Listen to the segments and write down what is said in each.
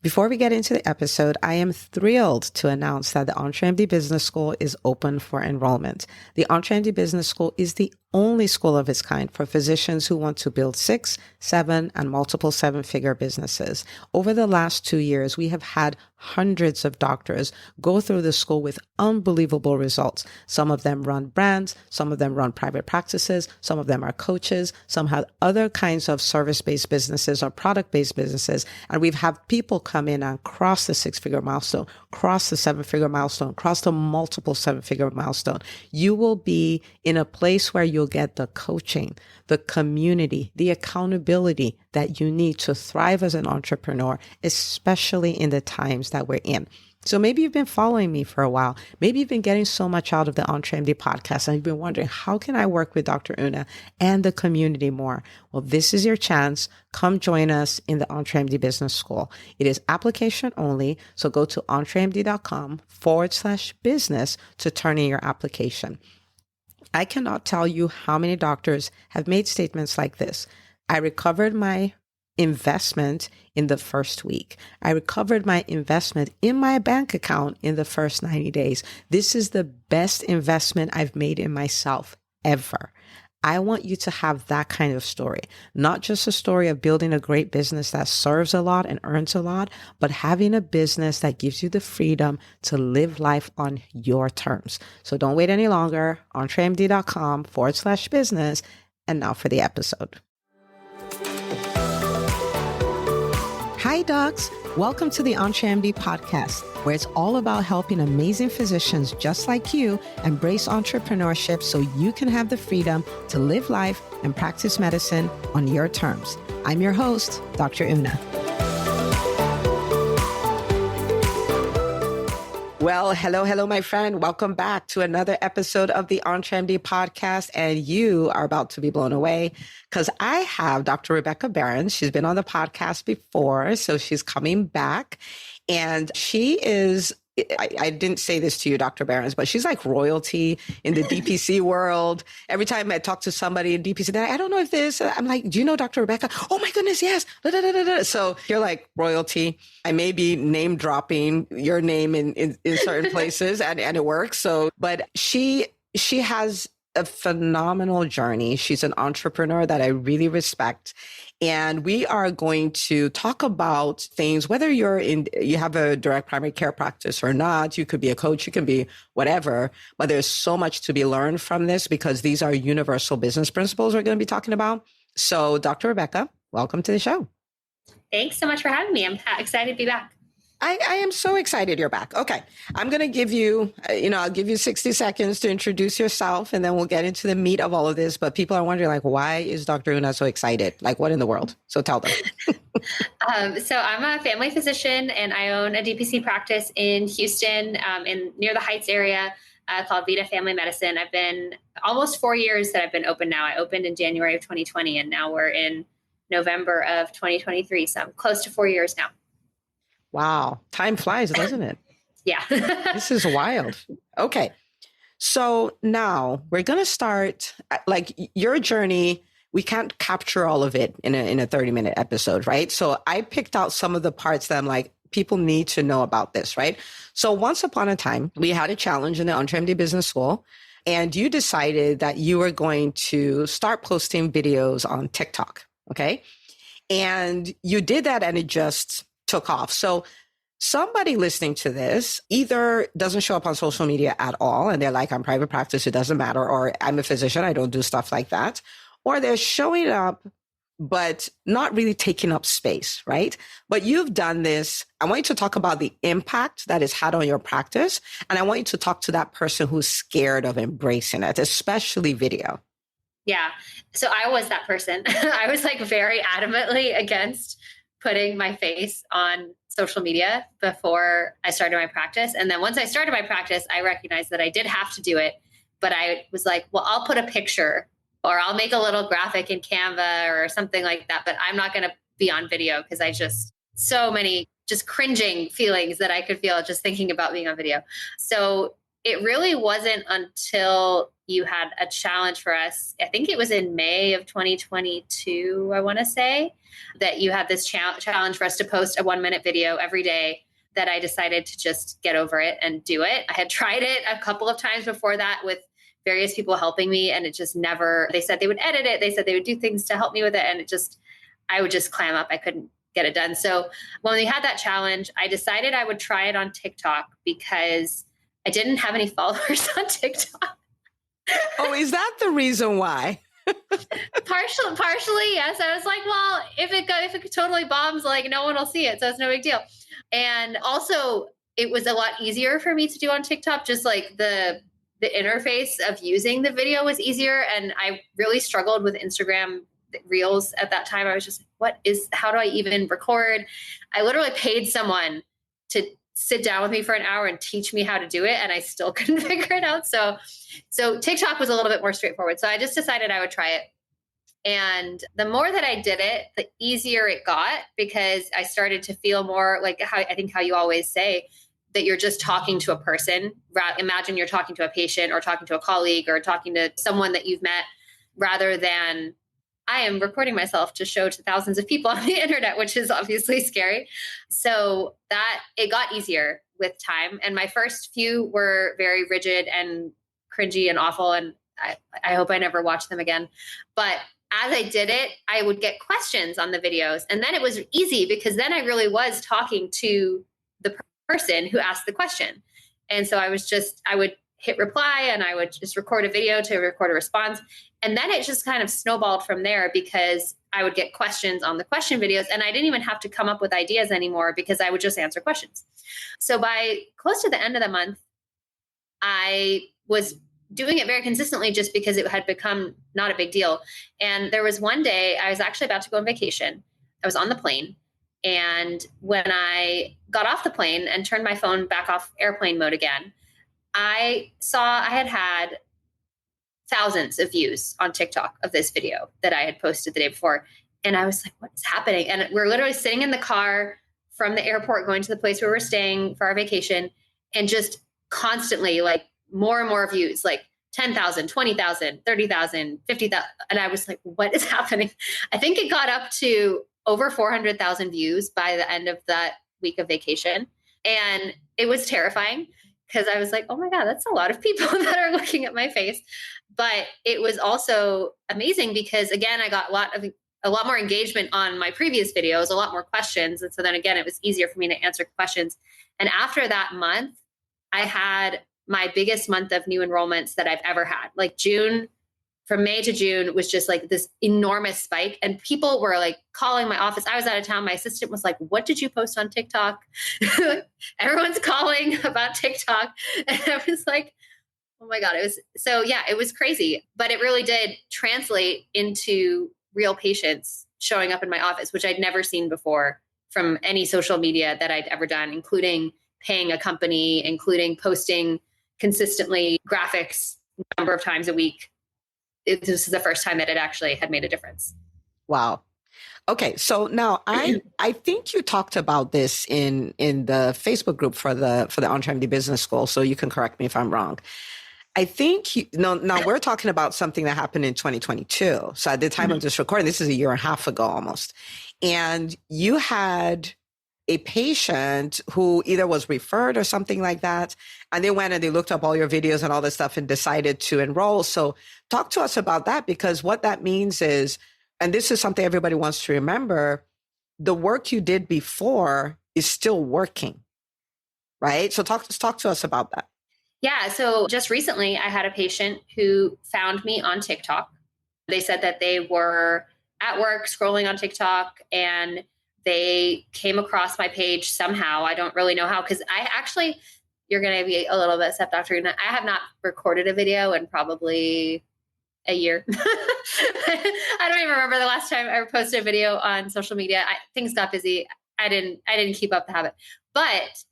Before we get into the episode, I am thrilled to announce that the EntreMD Business School is open for enrollment. The EntreMD Business School is the only school of its kind for physicians who want to build 6, 7, and multiple 7-figure businesses. Over the last 2 years, we have had hundreds of doctors go through the school with unbelievable results. Some of them run brands, some of them run private practices, some of them are coaches, some have other kinds of service-based businesses or product-based businesses. And we've had people come in and cross the 6-figure milestone, cross the 7-figure milestone, cross the multiple 7-figure milestone. You will be in a place where you'll get the coaching, the community, the accountability that you need to thrive as an entrepreneur, especially in the times that we're in. So maybe you've been following me for a while. Maybe you've been getting so much out of the EntreMD podcast and you've been wondering, how can I work with Dr. Una and the community more? Well, this is your chance. Come join us in the EntreMD Business School. It is application only. So go to entremd.com/business to turn in your application. I cannot tell you how many doctors have made statements like this. I recovered my investment in the first week. I recovered my investment in my bank account in the first 90 days. This is the best investment I've made in myself ever. I want you to have that kind of story, not just a story of building a great business that serves a lot and earns a lot, but having a business that gives you the freedom to live life on your terms. So don't wait any longer. entremd.com/business. And now for the episode. Hi, docs. Welcome to the EntreMD podcast, where it's all about helping amazing physicians just like you embrace entrepreneurship so you can have the freedom to live life and practice medicine on your terms. I'm your host, Dr. Una. Well, hello, my friend. Welcome back to another episode of the EntreMD podcast. And you are about to be blown away because I have Dr. Rebecca Berens. She's been on the podcast before, so she's coming back. And she is, I didn't say this to you, Dr. Berens, but she's like royalty in the DPC world. Every time I talk to somebody in DPC, I don't know if this, I'm like, do you know Dr. Rebecca? Oh my goodness, yes. Da, da, da, da, da. So you're like royalty. I may be name dropping your name in certain places and it works. So, but she has a phenomenal journey. She's an entrepreneur that I really respect. And we are going to talk about things, whether you have a direct primary care practice or not. You could be a coach, you can be whatever, but there's so much to be learned from this because these are universal business principles we're going to be talking about. So Dr. Rebecca, welcome to the show. Thanks so much for having me. I'm excited to be back. I am so excited you're back. Okay. I'm going to give you, I'll give you 60 seconds to introduce yourself and then we'll get into the meat of all of this. But people are wondering, like, why is Dr. Una so excited? Like, what in the world? So tell them. So I'm a family physician and I own a DPC practice in Houston, near the Heights area, called Vita Family Medicine. I've been almost 4 years that I've been open now. I opened in January of 2020 and now we're in November of 2023. So I'm close to 4 years now. Wow. Time flies, doesn't it? Yeah. This is wild. Okay. So now we're going to start like your journey. We can't capture all of it in a 30-minute episode, right? So I picked out some of the parts that I'm like, people need to know about this, right? So once upon a time, we had a challenge in the EntreMD Business School, and you decided that you were going to start posting videos on TikTok, okay? And you did that and it just took off. So somebody listening to this either doesn't show up on social media at all and they're like, I'm private practice, it doesn't matter, or I'm a physician, I don't do stuff like that. Or they're showing up, but not really taking up space, right? But you've done this. I want you to talk about the impact that it's had on your practice. And I want you to talk to that person who's scared of embracing it, especially video. Yeah. So I was that person. I was like very adamantly against putting my face on social media before I started my practice. And then once I started my practice, I recognized that I did have to do it. But I was like, well, I'll put a picture or I'll make a little graphic in Canva or something like that. But I'm not going to be on video because so many just cringing feelings that I could feel just thinking about being on video. So it really wasn't until you had a challenge for us. I think it was in May of 2022, I want to say, that you had this challenge for us to post a 1-minute video every day, that I decided to just get over it and do it. I had tried it a couple of times before that with various people helping me, and it just never, they said they would edit it. They said they would do things to help me with it. And I would just clam up. I couldn't get it done. So when we had that challenge, I decided I would try it on TikTok because I didn't have any followers on TikTok. Oh, is that the reason why? Partially, yes. I was like, well, if it totally bombs, like no one will see it, so it's no big deal. And also, it was a lot easier for me to do on TikTok. Just like the interface of using the video was easier, and I really struggled with Instagram Reels at that time. I was just like, how do I even record? I literally paid someone to sit down with me for an hour and teach me how to do it, and I still couldn't figure it out. So TikTok was a little bit more straightforward. So I just decided I would try it. And the more that I did it, the easier it got, because I started to feel more like how you always say that you're just talking to a person. Imagine you're talking to a patient or talking to a colleague or talking to someone that you've met, rather than I am recording myself to show to thousands of people on the internet, which is obviously scary. So that it got easier with time. And my first few were very rigid and cringy and awful. And I hope I never watch them again. But as I did it, I would get questions on the videos. And then it was easy because then I really was talking to the person who asked the question. And so I would hit reply and I would just record a video to record a response. And then it just kind of snowballed from there, because I would get questions on the question videos and I didn't even have to come up with ideas anymore, because I would just answer questions. So by close to the end of the month, I was doing it very consistently just because it had become not a big deal. And there was one day I was actually about to go on vacation. I was on the plane. And when I got off the plane and turned my phone back off airplane mode again, I saw I had thousands of views on TikTok of this video that I had posted the day before. And I was like, what is happening? And we're literally sitting in the car from the airport going to the place where we're staying for our vacation, and just constantly like more and more views, like 10,000, 20,000, 30,000, 50,000. And I was like, what is happening? I think it got up to over 400,000 views by the end of that week of vacation. And it was terrifying, because I was like, oh my God, that's a lot of people that are looking at my face. But it was also amazing because, again, I got a lot more engagement on my previous videos, a lot more questions. And so then again, it was easier for me to answer questions. And after that month, I had my biggest month of new enrollments that I've ever had. Like from May to June was just like this enormous spike, and people were like calling my office. I was out of town. My assistant was like, what did you post on TikTok? Everyone's calling about TikTok. And I was like, oh my God. It was crazy, but it really did translate into real patients showing up in my office, which I'd never seen before from any social media that I'd ever done, including paying a company, including posting consistently graphics a number of times a week. This is the first time that it actually had made a difference. Wow. Okay. So now I think you talked about this in the Facebook group for the EntreMD Business School. So you can correct me if I'm wrong. I think now we're talking about something that happened in 2022. So at the time of this recording, this is a year and a half ago almost. And you had a patient who either was referred or something like that. And they went and they looked up all your videos and all this stuff and decided to enroll. So talk to us about that, because what that means is, and this is something everybody wants to remember, the work you did before is still working, right? So talk to us about that. Yeah. So just recently I had a patient who found me on TikTok. They said that they were at work scrolling on TikTok and they came across my page somehow. I don't really know how, because you're going to be a little bit self-doctrine. I have not recorded a video in probably a year. I don't even remember the last time I posted a video on social media. Things got busy. I didn't keep up the habit, but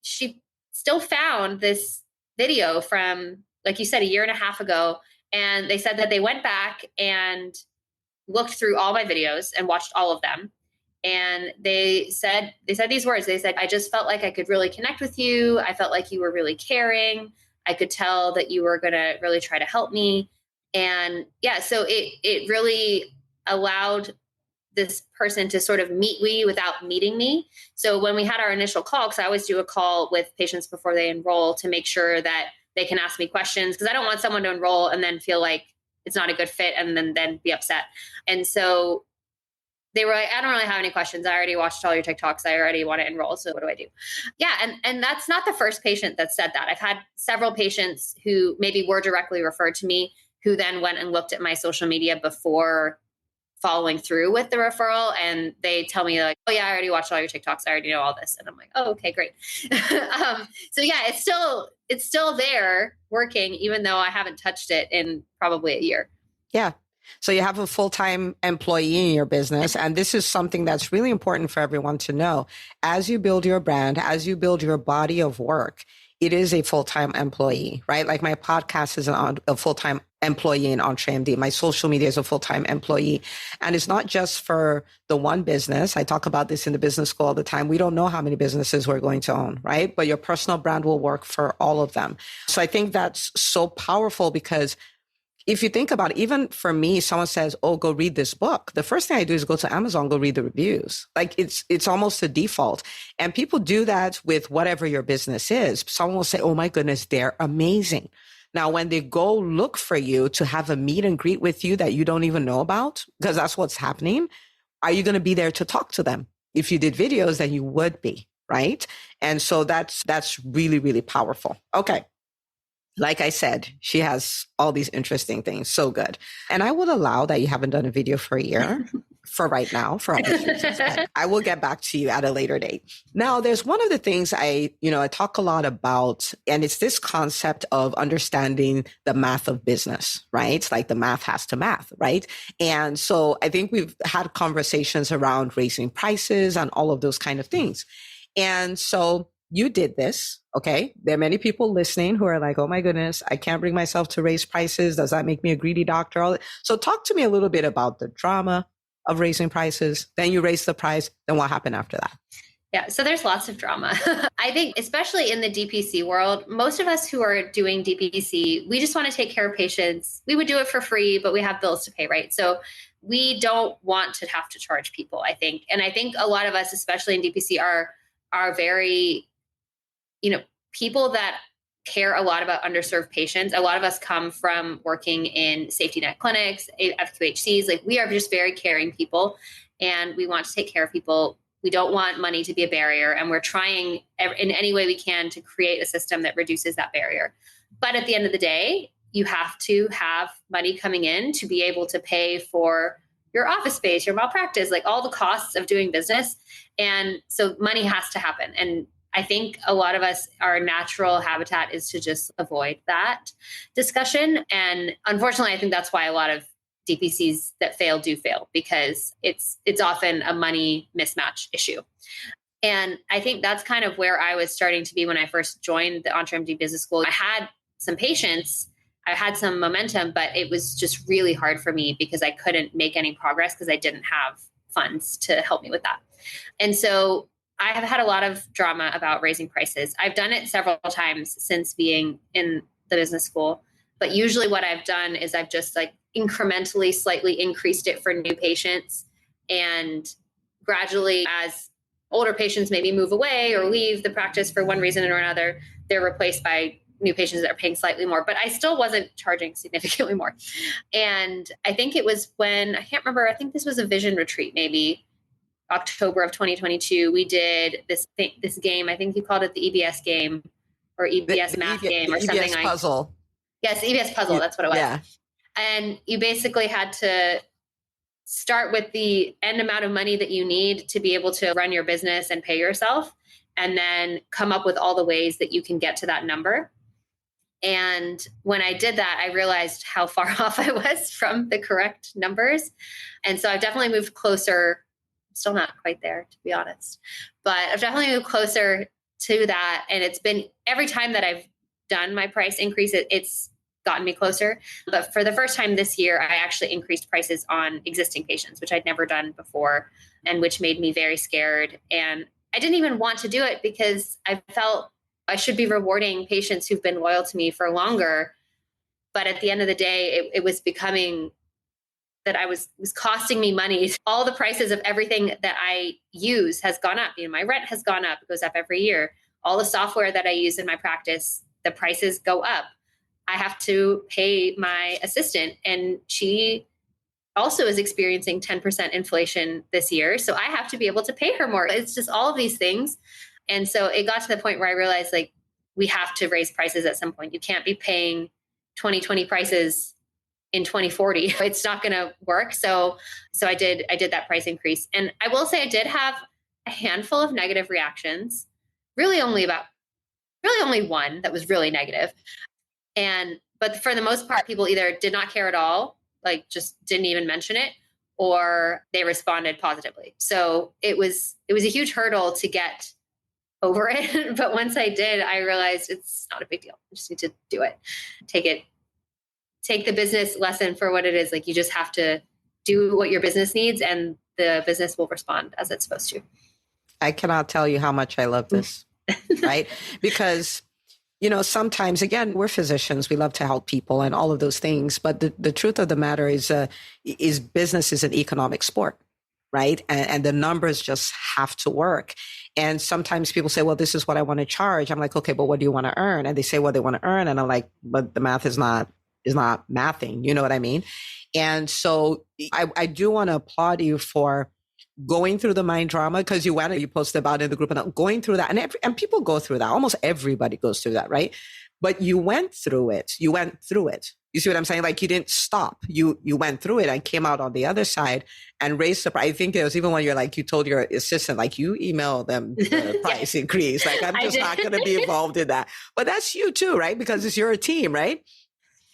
she still found this video from, like you said, a year and a half ago. And they said that they went back and looked through all my videos and watched all of them. And they said these words. They said, I just felt like I could really connect with you. I felt like you were really caring. I could tell that you were going to really try to help me. And yeah, so it really allowed this person to sort of meet me without meeting me. So when we had our initial call, because I always do a call with patients before they enroll to make sure that they can ask me questions, because I don't want someone to enroll and then feel like it's not a good fit and then be upset. And so they were like, I don't really have any questions. I already watched all your TikToks. I already want to enroll. So what do I do? Yeah. And that's not the first patient that said that. I've had several patients who maybe were directly referred to me, who then went and looked at my social media before following through with the referral. And they tell me like, oh yeah, I already watched all your TikToks. I already know all this. And I'm like, oh, okay, great. So yeah, it's still there working, even though I haven't touched it in probably a year. Yeah. So you have a full-time employee in your business. And this is something that's really important for everyone to know. As you build your brand, as you build your body of work, it is a full-time employee, right? Like my podcast is a full-time employee in EntreMD. My social media is a full-time employee. And it's not just for the one business. I talk about this in the business school all the time. We don't know how many businesses we're going to own, right? But your personal brand will work for all of them. So I think that's so powerful because if you think about it, even for me, someone says, oh, go read this book. The first thing I do is go to Amazon, go read the reviews. Like it's almost a default. And people do that with whatever your business is. Someone will say, oh my goodness, they're amazing. Now, when they go look for you to have a meet and greet with you that you don't even know about, because that's what's happening, are you going to be there to talk to them? If you did videos, then you would be, right? And so that's really, really powerful. Okay. Like I said, she has all these interesting things. So good. And I would allow that you haven't done a video for a year for right now, for obvious reasons. But I will get back to you at a later date. Now, there's one of the things I talk a lot about, and it's this concept of understanding the math of business, right? Like the math has to math, right? And so I think we've had conversations around raising prices and all of those kind of things. And so you did this, okay? There are many people listening who are like, oh my goodness, I can't bring myself to raise prices. Does that make me a greedy doctor? So talk to me a little bit about the drama of raising prices. Then you raise the price. Then what happened after that? Yeah, so there's lots of drama. I think, especially in the DPC world, most of us who are doing DPC, we just want to take care of patients. We would do it for free, but we have bills to pay, right? So we don't want to have to charge people, I think. And I think a lot of us, especially in DPC, are very, people that care a lot about underserved patients. A lot of us come from working in safety net clinics, FQHCs. Like we are just very caring people and we want to take care of people. We don't want money to be a barrier. And we're trying in any way we can to create a system that reduces that barrier. But at the end of the day, you have to have money coming in to be able to pay for your office space, your malpractice, like all the costs of doing business. And so money has to happen. And I think a lot of us, our natural habitat is to just avoid that discussion. And unfortunately, I think that's why a lot of DPCs that fail do fail, because it's often a money mismatch issue. And I think that's kind of where I was starting to be when I first joined the EntreMD Business School. I had some patience, I had some momentum, but it was just really hard for me because I couldn't make any progress because I didn't have funds to help me with that. And so I have had a lot of drama about raising prices. I've done it several times since being in the business school, but usually what I've done is I've just like incrementally slightly increased it for new patients, and gradually as older patients maybe move away or leave the practice for one reason or another, they're replaced by new patients that are paying slightly more, but I still wasn't charging significantly more. And I think it was when, I can't remember, I think this was a vision retreat, maybe October of 2022, we did this game. I think you called it the EBS game or EBS math game or something. EBS puzzle. Yes, EBS puzzle. That's what it was. Yeah. And you basically had to start with the end amount of money that you need to be able to run your business and pay yourself, and then come up with all the ways that you can get to that number. And when I did that, I realized how far off I was from the correct numbers. And so I've definitely moved closer. Still not quite there, to be honest, but I've definitely moved closer to that. And it's been every time that I've done my price increase, it's gotten me closer. But for the first time this year, I actually increased prices on existing patients, which I'd never done before, and which made me very scared. And I didn't even want to do it because I felt I should be rewarding patients who've been loyal to me for longer. But at the end of the day, it was becoming that it was costing me money. All the prices of everything that I use has gone up. My rent has gone up. It goes up every year. All the software that I use in my practice, the prices go up. I have to pay my assistant, and she also is experiencing 10% inflation this year. So I have to be able to pay her more. It's just all of these things. And so it got to the point where I realized, like, we have to raise prices at some point. You can't be paying 2020 prices in 2040. It's not going to work. So I did that price increase. And I will say I did have a handful of negative reactions, really only one that was really negative. But for the most part, people either did not care at all, like just didn't even mention it, or they responded positively. So it was a huge hurdle to get over it. But once I did, I realized it's not a big deal. I just need to do it. Take the business lesson for what it is. Like, you just have to do what your business needs, and the business will respond as it's supposed to. I cannot tell you how much I love this, right? Because, sometimes, again, we're physicians. We love to help people and all of those things. But the truth of the matter is business is an economic sport, right? And the numbers just have to work. And sometimes people say, well, this is what I want to charge. I'm like, okay, but what do you want to earn? And they say what they want to earn. And I'm like, but the math is not mathing. You know what I mean? And so I do want to applaud you for going through the mind drama, because you posted about it in the group, and going through that. And people go through that. Almost everybody goes through that, right? But you went through it. You see what I'm saying? Like, you didn't stop. You went through it and came out on the other side and raised the price. I think there was even when you're like, you told your assistant, like, you email them the price increase. Like, I'm just not going to be involved in that. But that's you too, right? Because it's your team, right?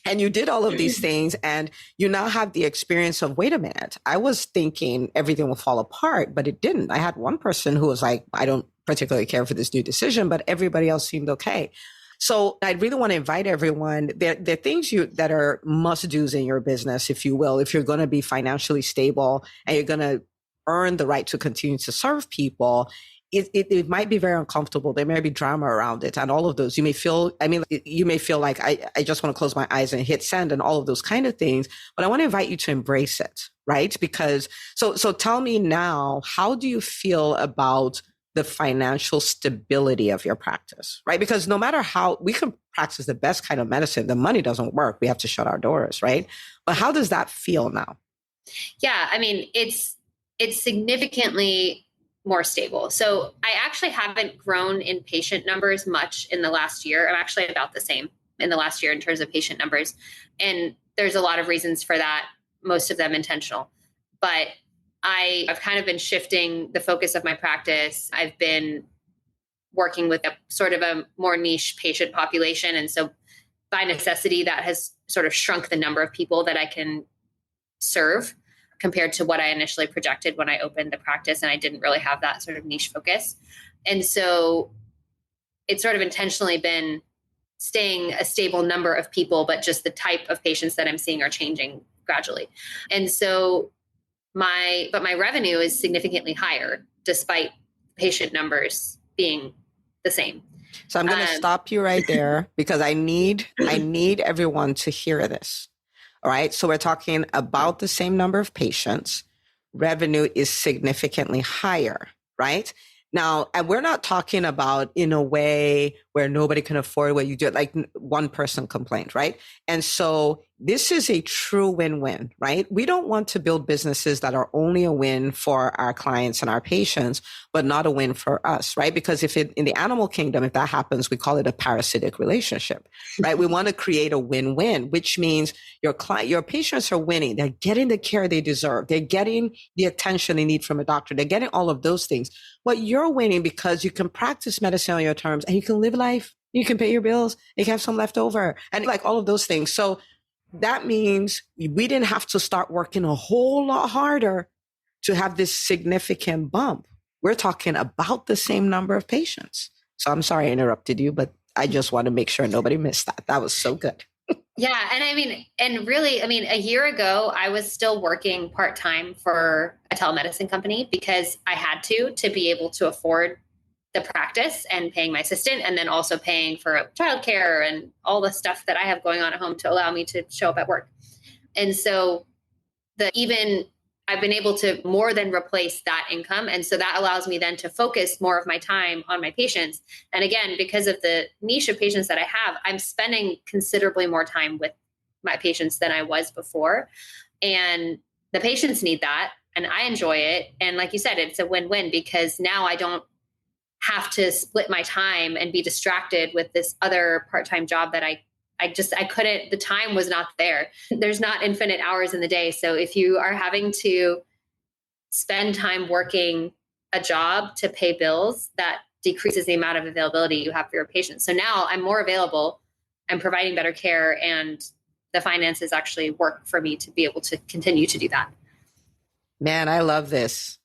And you did all of these things, and you now have the experience of, wait a minute, I was thinking everything will fall apart, but it didn't. I had one person who was like, I don't particularly care for this new decision, but everybody else seemed okay. So I really want to invite everyone. There are things that are must-dos in your business, if you will, if you're going to be financially stable and you're going to earn the right to continue to serve people. It might be very uncomfortable. There may be drama around it, and all of those. You may feel like I just want to close my eyes and hit send and all of those kind of things. But I want to invite you to embrace it, right? Because so tell me now, how do you feel about the financial stability of your practice, right? Because no matter how we can practice the best kind of medicine, the money doesn't work. We have to shut our doors, right? But how does that feel now? Yeah, I mean, it's significantly more stable. So I actually haven't grown in patient numbers much in the last year. I'm actually about the same in the last year in terms of patient numbers. And there's a lot of reasons for that, most of them intentional. But I've kind of been shifting the focus of my practice. I've been working with a sort of a more niche patient population. And so by necessity, that has sort of shrunk the number of people that I can serve compared to what I initially projected when I opened the practice. And I didn't really have that sort of niche focus. And so it's sort of intentionally been staying a stable number of people, but just the type of patients that I'm seeing are changing gradually. And so my revenue is significantly higher despite patient numbers being the same. So I'm going to stop you right there, because I need everyone to hear this. All right. So we're talking about the same number of patients. Revenue is significantly higher, right? Now, and we're not talking about in a way where nobody can afford what you do, like one person complained, right? And so this is a true win-win, right? We don't want to build businesses that are only a win for our clients and our patients, but not a win for us, right? Because in the animal kingdom, if that happens, we call it a parasitic relationship, right? We want to create a win-win, which means your patients are winning. They're getting the care they deserve. They're getting the attention they need from a doctor. They're getting all of those things. But you're winning because you can practice medicine on your terms, and you can live life. You can pay your bills. You can have some left over, and like all of those things. So that means we didn't have to start working a whole lot harder to have this significant bump. We're talking about the same number of patients. So I'm sorry I interrupted you, but I just want to make sure nobody missed that. That was so good. Yeah. And really, a year ago, I was still working part-time for a telemedicine company because I had to be able to afford the practice and paying my assistant, and then also paying for childcare and all the stuff that I have going on at home to allow me to show up at work. And so even I've been able to more than replace that income. And so that allows me then to focus more of my time on my patients. And again, because of the niche of patients that I have, I'm spending considerably more time with my patients than I was before. And the patients need that. And I enjoy it. And like you said, it's a win-win because now I don't have to split my time and be distracted with this other part-time job that I couldn't, the time was not there. There's not infinite hours in the day. So if you are having to spend time working a job to pay bills, that decreases the amount of availability you have for your patients. So now I'm more available, I'm providing better care, and the finances actually work for me to be able to continue to do that. Man, I love this.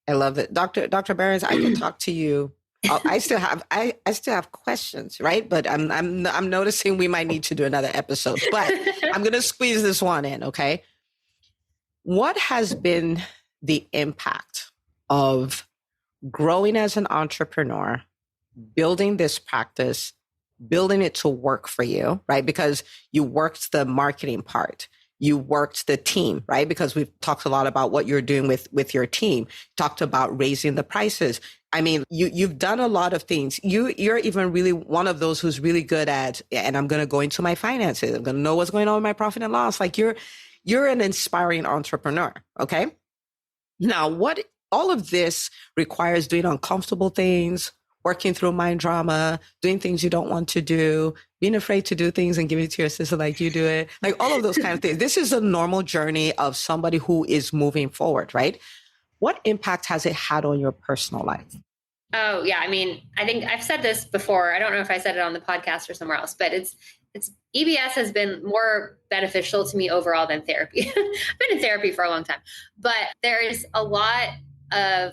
I love it. Dr. Berens, I can talk to you. I still have questions, right? But I'm noticing we might need to do another episode, but I'm going to squeeze this one in. Okay. What has been the impact of growing as an entrepreneur, building this practice, building it to work for you, right? Because you worked the marketing part. You worked the team, right? Because we've talked a lot about what you're doing with your team. Talked about raising the prices. I mean, you've done a lot of things. You're even really one of those who's really good at, and I'm going to go into my finances. I'm going to know what's going on with my profit and loss. Like you're an inspiring entrepreneur. Okay. Now, what all of this requires doing uncomfortable things, working through mind drama, doing things you don't want to do, being afraid to do things and giving it to your sister like you do it, like all of those kind of things. This is a normal journey of somebody who is moving forward, right? What impact has it had on your personal life? Oh, yeah. I mean, I think I've said this before. I don't know if I said it on the podcast or somewhere else, but it's EBS has been more beneficial to me overall than therapy. I've been in therapy for a long time, but there is a lot of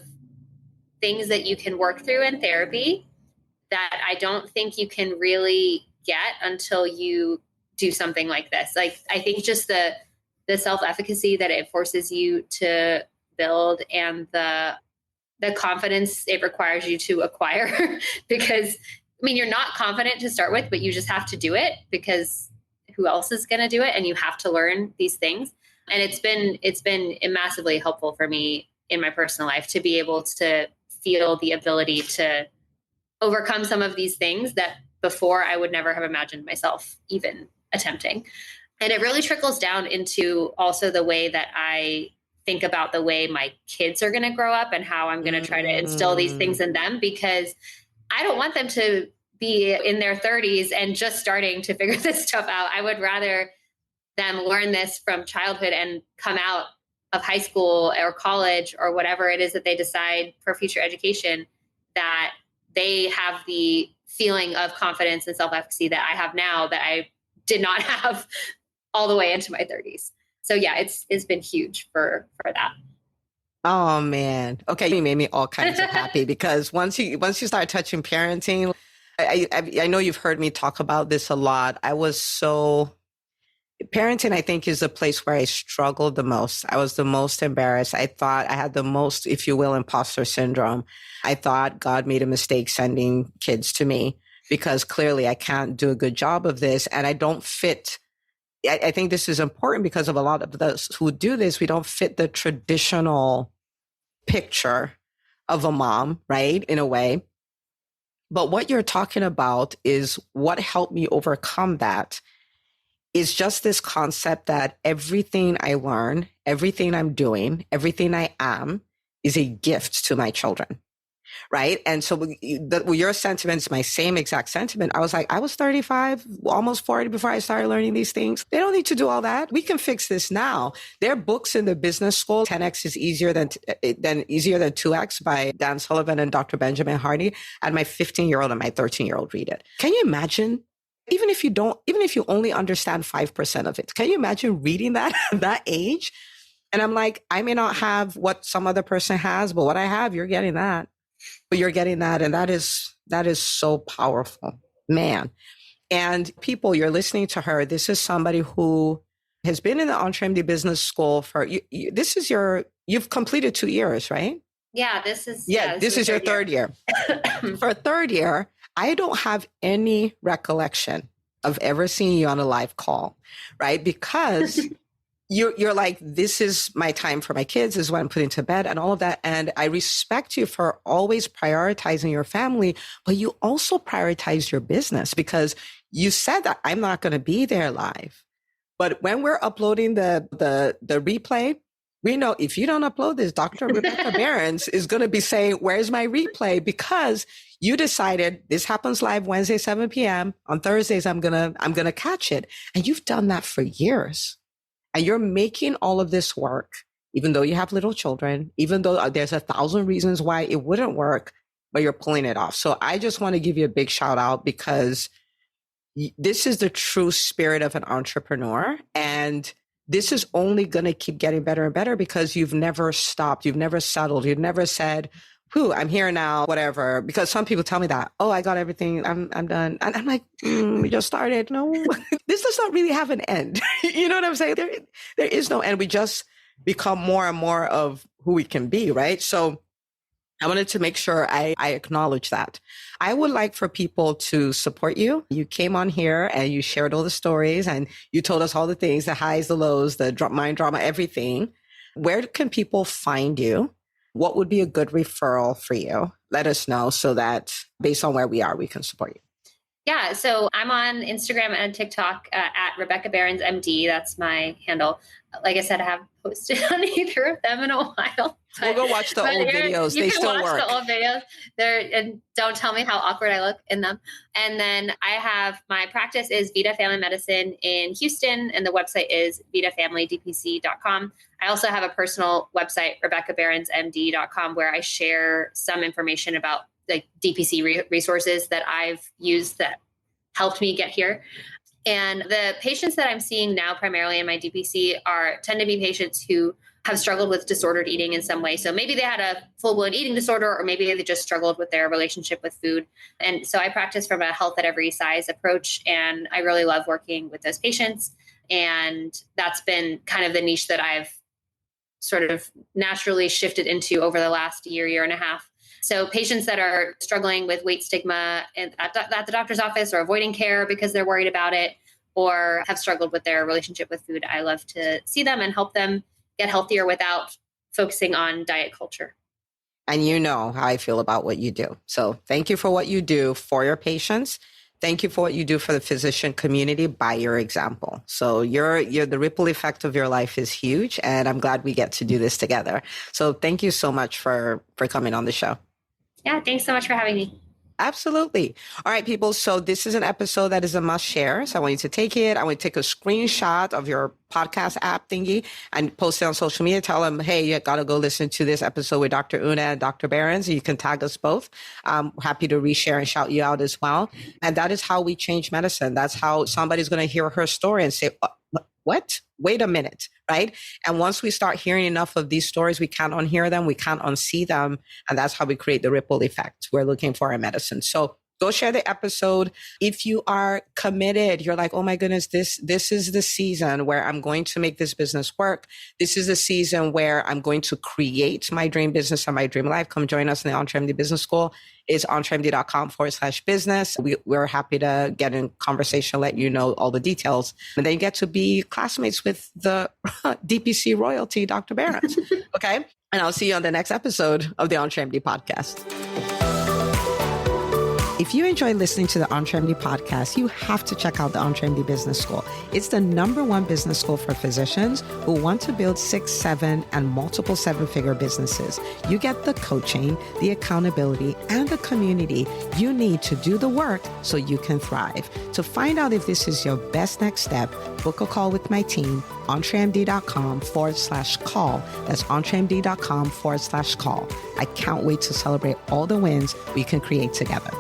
things that you can work through in therapy that I don't think you can really get until you do something like this. Like, I think just the self-efficacy that it forces you to build and the confidence it requires you to acquire because I mean, you're not confident to start with, but you just have to do it because who else is going to do it? And you have to learn these things. And it's been massively helpful for me in my personal life to be able to feel the ability to overcome some of these things that before I would never have imagined myself even attempting. And it really trickles down into also the way that I think about the way my kids are going to grow up and how I'm going to try to instill these things in them, because I don't want them to be in their 30s and just starting to figure this stuff out. I would rather them learn this from childhood and come out of high school or college or whatever it is that they decide for future education, that they have the feeling of confidence and self-efficacy that I have now that I did not have all the way into my 30s. So yeah, it's been huge for that. Oh man. Okay. You made me all kinds of happy because once you start touching parenting, I know you've heard me talk about this a lot. Parenting, I think, is a place where I struggled the most. I was the most embarrassed. I thought I had the most, if you will, imposter syndrome. I thought God made a mistake sending kids to me because clearly I can't do a good job of this and I don't fit. I think this is important because of a lot of those who do this, we don't fit the traditional picture of a mom, right? In a way. But what you're talking about is what helped me overcome that is just this concept that everything I learn, everything I'm doing, everything I am is a gift to my children. Right. And so your sentiment is my same exact sentiment. I was like, I was 35, almost 40 before I started learning these things. They don't need to do all that. We can fix this now. There are books in the business school. 10X is easier than 2X by Dan Sullivan and Dr. Benjamin Hardy. And my 15-year-old and my 13-year-old read it. Can you imagine? Even if you only understand 5% of it, can you imagine reading that at that age? And I'm like, I may not have what some other person has, but what I have, you're getting that. But you're getting that. And that is so powerful, man. And people, you're listening to her. This is somebody who has been in the EntreMD business school for, you've completed 2 years, right? Yeah, this is this is your third year. For third year, I don't have any recollection of ever seeing you on a live call, right? Because you're like, this is my time for my kids, this is what I'm putting to bed and all of that. And I respect you for always prioritizing your family, but you also prioritize your business because you said that I'm not going to be there live. But when we're uploading the replay, we know if you don't upload this, Dr. Rebecca Berens is going to be saying, where's my replay? Because you decided this happens live Wednesday, 7 p.m. On Thursdays, I'm going to catch it. And you've done that for years. And you're making all of this work, even though you have little children, even though there's 1,000 reasons why it wouldn't work, but you're pulling it off. So I just want to give you a big shout out because this is the true spirit of an entrepreneur. And this is only going to keep getting better and better because you've never stopped. You've never settled. You've never said, whew, I'm here now, whatever. Because some people tell me that, oh, I got everything. I'm done. And I'm like, we just started. No, this does not really have an end. You know what I'm saying? There is no end. We just become more and more of who we can be, right? So I wanted to make sure I acknowledge that. I would like for people to support you. You came on here and you shared all the stories and you told us all the things, the highs, the lows, the mind drama, everything. Where can people find you? What would be a good referral for you? Let us know so that based on where we are, we can support you. Yeah, so I'm on Instagram and TikTok at Rebecca Berens MD. That's my handle. Like I said, I haven't posted on either of them in a while. We'll go watch the old videos. They still work. You can watch the old videos. And don't tell me how awkward I look in them. And then I have my practice is Vita Family Medicine in Houston, and the website is vitafamilydpc.com. I also have a personal website, RebeccaBerensMD.com, where I share some information about like DPC resources that I've used that helped me get here. And the patients that I'm seeing now primarily in my DPC tend to be patients who have struggled with disordered eating in some way. So maybe they had a full-blown eating disorder, or maybe they just struggled with their relationship with food. And so I practice from a health at every size approach, and I really love working with those patients. And that's been kind of the niche that I've sort of naturally shifted into over the last year and a half. So patients that are struggling with weight stigma at the doctor's office or avoiding care because they're worried about it or have struggled with their relationship with food, I love to see them and help them get healthier without focusing on diet culture. And you know how I feel about what you do. So thank you for what you do for your patients. Thank you for what you do for the physician community by your example. So you're the ripple effect of your life is huge. And I'm glad we get to do this together. So thank you so much for coming on the show. Yeah, thanks so much for having me. Absolutely. All right, people. So this is an episode that is a must share. So I want you to take it. I want you to take a screenshot of your podcast app thingy and post it on social media. Tell them, hey, you got to go listen to this episode with Dr. Una and Dr. Berens. You can tag us both. I'm happy to reshare and shout you out as well. And that is how we change medicine. That's how somebody's going to hear her story and say, what? Wait a minute, right? And once we start hearing enough of these stories, we can't unhear them, we can't unsee them. And that's how we create the ripple effect we're looking for in medicine. So go share the episode. If you are committed, you're like, oh my goodness, this is the season where I'm going to make this business work. This is the season where I'm going to create my dream business and my dream life. Come join us in the EntreMD Business School. It's entremd.com/business. We're happy to get in conversation, let you know all the details. And then you get to be classmates with the DPC royalty, Dr. Berens. Okay. And I'll see you on the next episode of the EntreMD podcast. If you enjoy listening to the EntreMD podcast, you have to check out the EntreMD Business School. It's the #1 business school for physicians who want to build 6, 7, and multiple 7-figure businesses. You get the coaching, the accountability, and the community you need to do the work so you can thrive. To find out if this is your best next step, book a call with my team, entremd.com/call. That's entremd.com/call. I can't wait to celebrate all the wins we can create together.